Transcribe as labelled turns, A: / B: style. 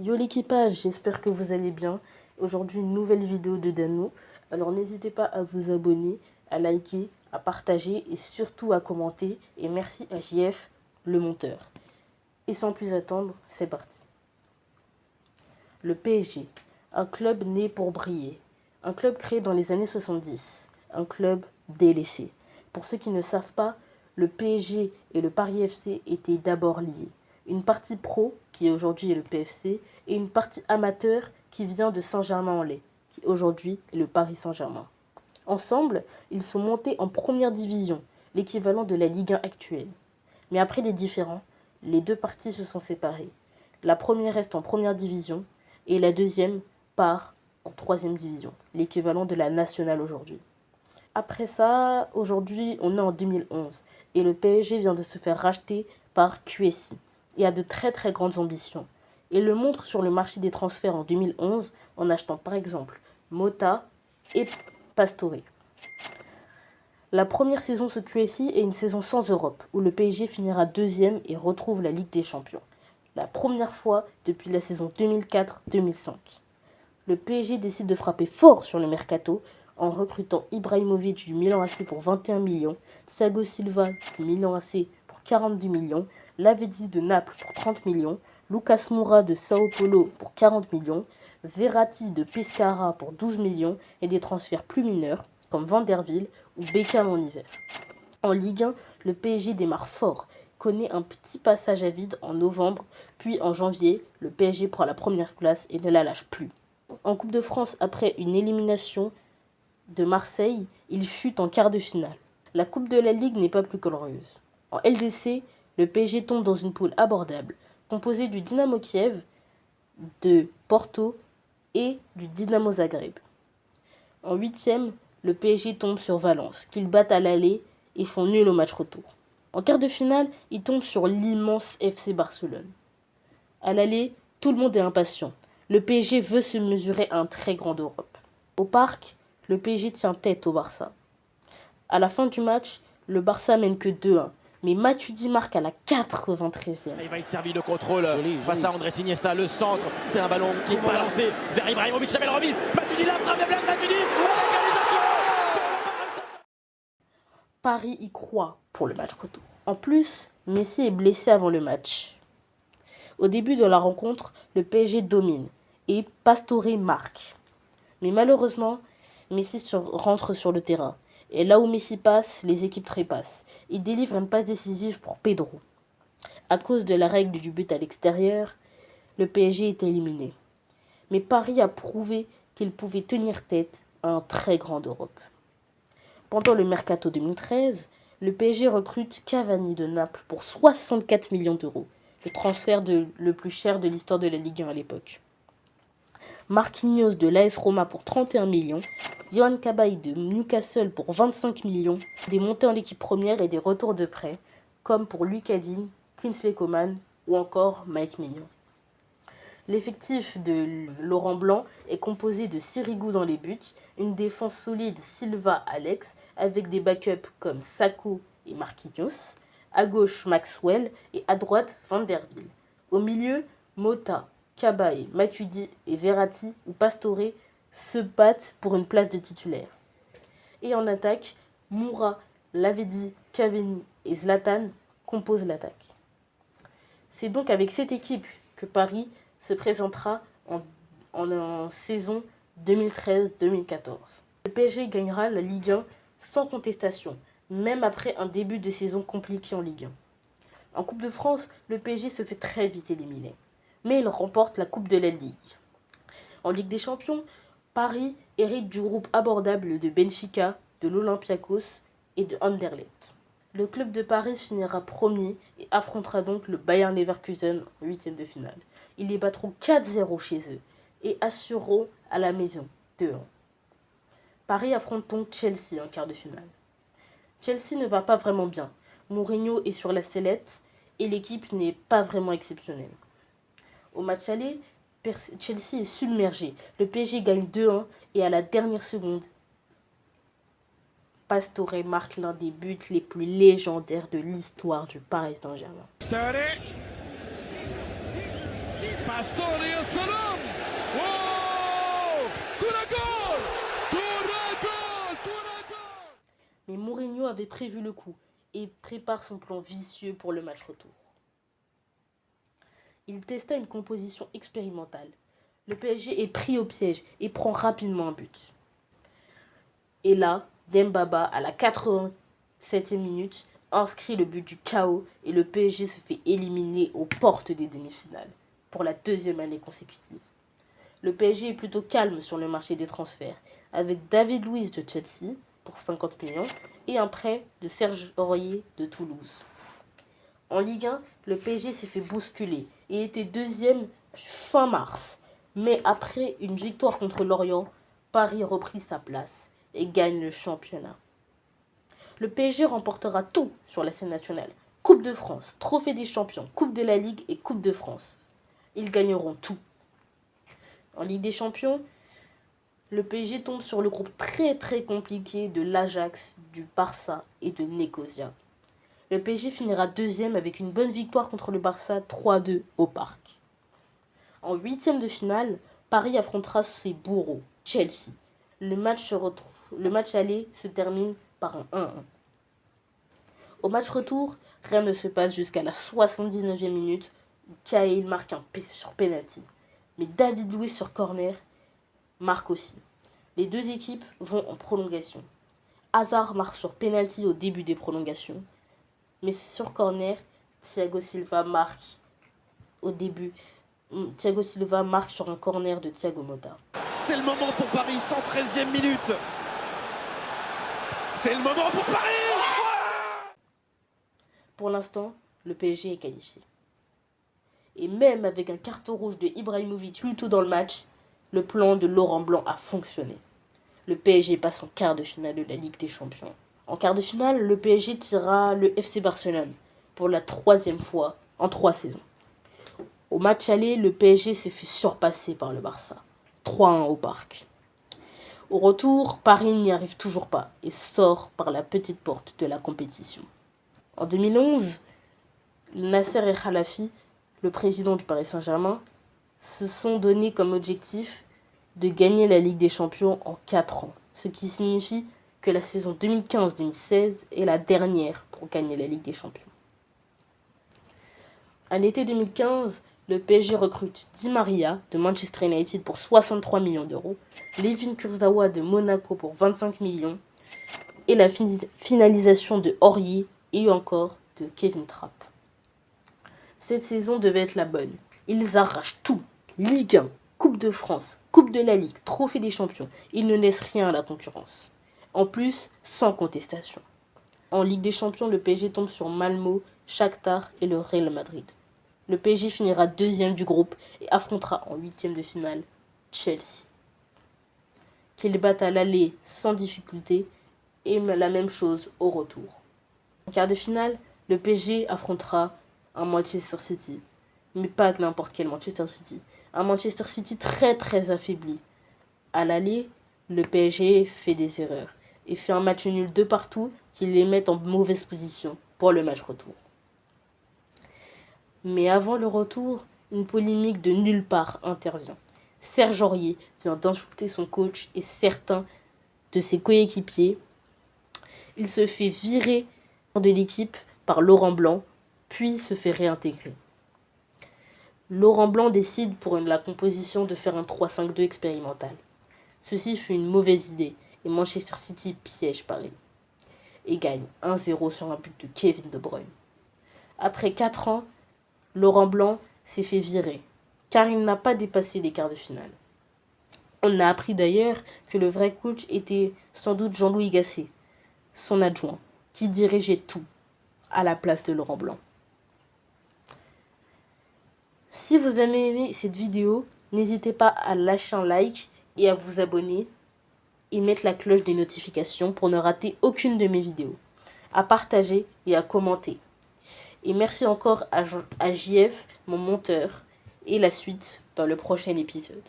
A: Yo l'équipage, j'espère que vous allez bien. Aujourd'hui, une nouvelle vidéo de Dano. Alors n'hésitez pas à vous abonner, à liker, à partager et surtout à commenter. Et merci à JF, le monteur. Et sans plus attendre, c'est parti. Le PSG, un club né pour briller. Un club créé dans les années 70. Un club délaissé. Pour ceux qui ne savent pas, le PSG et le Paris FC étaient d'abord liés. Une partie pro, qui aujourd'hui est le PFC, et une partie amateur qui vient de Saint-Germain-en-Laye, qui aujourd'hui est le Paris Saint-Germain. Ensemble, ils sont montés en première division, l'équivalent de la Ligue 1 actuelle. Mais après les différends, les deux parties se sont séparées. La première reste en première division et la deuxième part en troisième division, l'équivalent de la nationale aujourd'hui. Après ça, aujourd'hui, on est en 2011 et le PSG vient de se faire racheter par QSI et a de très très grandes ambitions. Et le montre sur le marché des transferts en 2011 en achetant par exemple Mota et Pastore. La première saison sous QSI est une saison sans Europe, où le PSG finira deuxième et retrouve la Ligue des Champions. La première fois depuis la saison 2004-2005. Le PSG décide de frapper fort sur le mercato en recrutant Ibrahimovic du Milan AC pour 21 millions, Thiago Silva du Milan AC pour 42 millions, Lavezzi de Naples pour 30 millions, Lucas Moura de Sao Paulo pour 40 millions, Verratti de Pescara pour 12 millions et des transferts plus mineurs comme Vanderville ou Beckham en hiver. En Ligue 1, le PSG démarre fort, connaît un petit passage à vide en novembre, puis en janvier, le PSG prend la première place et ne la lâche plus. En Coupe de France, après une élimination de Marseille, il chute en quart de finale. La Coupe de la Ligue n'est pas plus glorieuse. En LDC, le PSG tombe dans une poule abordable, composée du Dynamo Kiev, de Porto et du Dynamo Zagreb. En huitième, le PSG tombe sur Valence, qu'ils battent à l'aller et font nul au match retour. En quart de finale, il tombe sur l'immense FC Barcelone. À l'aller, tout le monde est impatient. Le PSG veut se mesurer à un très grand d'Europe. Au parc, le PSG tient tête au Barça. À la fin du match, le Barça mène que 2-1. Mais Matuidi marque à la 93e.
B: Il va être servi le contrôle face à Andrés Iniesta, le centre. C'est un ballon qui est balancé vers Ibrahimovic, la belle remise. Matuidi, la frappe de place, Matuidi.
A: Paris y croit pour le match retour. En plus, Messi est blessé avant le match. Au début de la rencontre, le PSG domine et Pastore marque. Mais malheureusement, Messi rentre sur le terrain. Et là où Messi passe, les équipes trépassent. Il délivre une passe décisive pour Pedro. À cause de la règle du but à l'extérieur, le PSG est éliminé. Mais Paris a prouvé qu'il pouvait tenir tête à un très grand Europe. Pendant le Mercato 2013, le PSG recrute Cavani de Naples pour 64 millions d'euros, le transfert le plus cher de l'histoire de la Ligue 1 à l'époque. Marquinhos de l'AS Roma pour 31 millions, Yohan Cabaye de Newcastle pour 25 millions, des montées en équipe première et des retours de prêt, comme pour Lucas Digne, Kingsley Coman ou encore Mike Maignan. L'effectif de Laurent Blanc est composé de Sirigu dans les buts, une défense solide Silva-Alex avec des backups comme Sakho et Marquinhos, à gauche Maxwell et à droite Vanderville. Au milieu, Mota, Cabaye, Matuidi et Verratti ou Pastore se battent pour une place de titulaire. Et en attaque, Moura, Lavezzi, Cavani et Zlatan composent l'attaque. C'est donc avec cette équipe que Paris se présentera en saison 2013-2014. Le PSG gagnera la Ligue 1 sans contestation, même après un début de saison compliqué en Ligue 1. En Coupe de France, le PSG se fait très vite éliminer, mais il remporte la Coupe de la Ligue. En Ligue des Champions, Paris hérite du groupe abordable de Benfica, de l'Olympiakos et de Anderlecht. Le club de Paris finira premier et affrontera donc le Bayer Leverkusen en huitième de finale. Ils les battront 4-0 chez eux et assureront à la maison 2-1. Paris affronte donc Chelsea en quart de finale. Chelsea ne va pas vraiment bien. Mourinho est sur la sellette et l'équipe n'est pas vraiment exceptionnelle. Au match aller, Chelsea est submergé. Le PSG gagne 2-1 et à la dernière seconde, Pastore marque l'un des buts les plus légendaires de l'histoire du Paris Saint-Germain.
C: Pastore, ya salam. Wow! Touragol! Touragol! Touragol!
A: Mais Mourinho avait prévu le coup et prépare son plan vicieux pour le match retour. Il testa une composition expérimentale. Le PSG est pris au piège et prend rapidement un but. Et là, Dembaba, à la 87e minute, inscrit le but du chaos et le PSG se fait éliminer aux portes des demi-finales pour la deuxième année consécutive. Le PSG est plutôt calme sur le marché des transferts avec David Luiz de Chelsea pour 50 millions et un prêt de Serge Aurier de Toulouse. En Ligue 1, le PSG s'est fait bousculer et était deuxième fin mars. Mais après une victoire contre Lorient, Paris reprit sa place et gagne le championnat. Le PSG remportera tout sur la scène nationale. Coupe de France, Trophée des Champions, Coupe de la Ligue et Coupe de France. Ils gagneront tout. En Ligue des Champions, le PSG tombe sur le groupe très compliqué de l'Ajax, du Barça et de Nicosia. Le PSG finira deuxième avec une bonne victoire contre le Barça 3-2 au Parc. En huitième de finale, Paris affrontera ses bourreaux, Chelsea. Le match aller se termine par un 1-1. Au match retour, rien ne se passe jusqu'à la 79e minute où Cahill marque un sur penalty. Mais David Luiz sur corner marque aussi. Les deux équipes vont en prolongation. Hazard marque sur penalty au début des prolongations. Mais sur corner, Thiago Silva marque au début. Thiago Silva marque sur un corner de Thiago Motta.
D: C'est le moment pour Paris, 113e minute. C'est le moment pour Paris.
A: Pour l'instant, le PSG est qualifié. Et même avec un carton rouge de Ibrahimovic plus tôt dans le match, le plan de Laurent Blanc a fonctionné. Le PSG passe en quart de finale de la Ligue des Champions. En quart de finale, le PSG tirera le FC Barcelone pour la 3e fois en 3 saisons. Au match aller, le PSG s'est fait surpasser par le Barça. 3-1 au Parc. Au retour, Paris n'y arrive toujours pas et sort par la petite porte de la compétition. En 2011, Nasser El Khelaïfi, le président du Paris Saint-Germain, se sont donné comme objectif de gagner la Ligue des Champions en 4 ans, ce qui signifie que la saison 2015-2016 est la dernière pour gagner la Ligue des Champions. À l'été 2015, le PSG recrute Di Maria de Manchester United pour 63 millions d'euros, Layvin Kurzawa de Monaco pour 25 millions et la finalisation de Aurier et encore de Kevin Trapp. Cette saison devait être la bonne. Ils arrachent tout. Ligue 1, Coupe de France, Coupe de la Ligue, Trophée des Champions. Ils ne laissent rien à la concurrence. En plus, sans contestation. En Ligue des Champions, le PSG tombe sur Malmo, Shakhtar et le Real Madrid. Le PSG finira deuxième du groupe et affrontera en huitième de finale Chelsea, qu'ils battent à l'aller sans difficulté et la même chose au retour. En quart de finale, le PSG affrontera un Manchester City, mais pas n'importe quel Manchester City. Un Manchester City très affaibli. À l'aller, le PSG fait des erreurs et fait un match nul de partout qui les met en mauvaise position pour le match retour. Mais avant le retour, une polémique de nulle part intervient. Serge Aurier vient d'insulter son coach et certains de ses coéquipiers. Il se fait virer de l'équipe par Laurent Blanc, puis se fait réintégrer. Laurent Blanc décide pour la composition de faire un 3-5-2 expérimental. Ceci fut une mauvaise idée et Manchester City piège Paris et gagne 1-0 sur un but de Kevin De Bruyne. Après 4 ans, Laurent Blanc s'est fait virer car il n'a pas dépassé les quarts de finale. On a appris d'ailleurs que le vrai coach était sans doute Jean-Louis Gasset, son adjoint, qui dirigeait tout à la place de Laurent Blanc. Si vous avez aimé cette vidéo, n'hésitez pas à lâcher un like et à vous abonner et mettre la cloche des notifications pour ne rater aucune de mes vidéos, à partager et à commenter. Et merci encore à JF, mon monteur, et la suite dans le prochain épisode.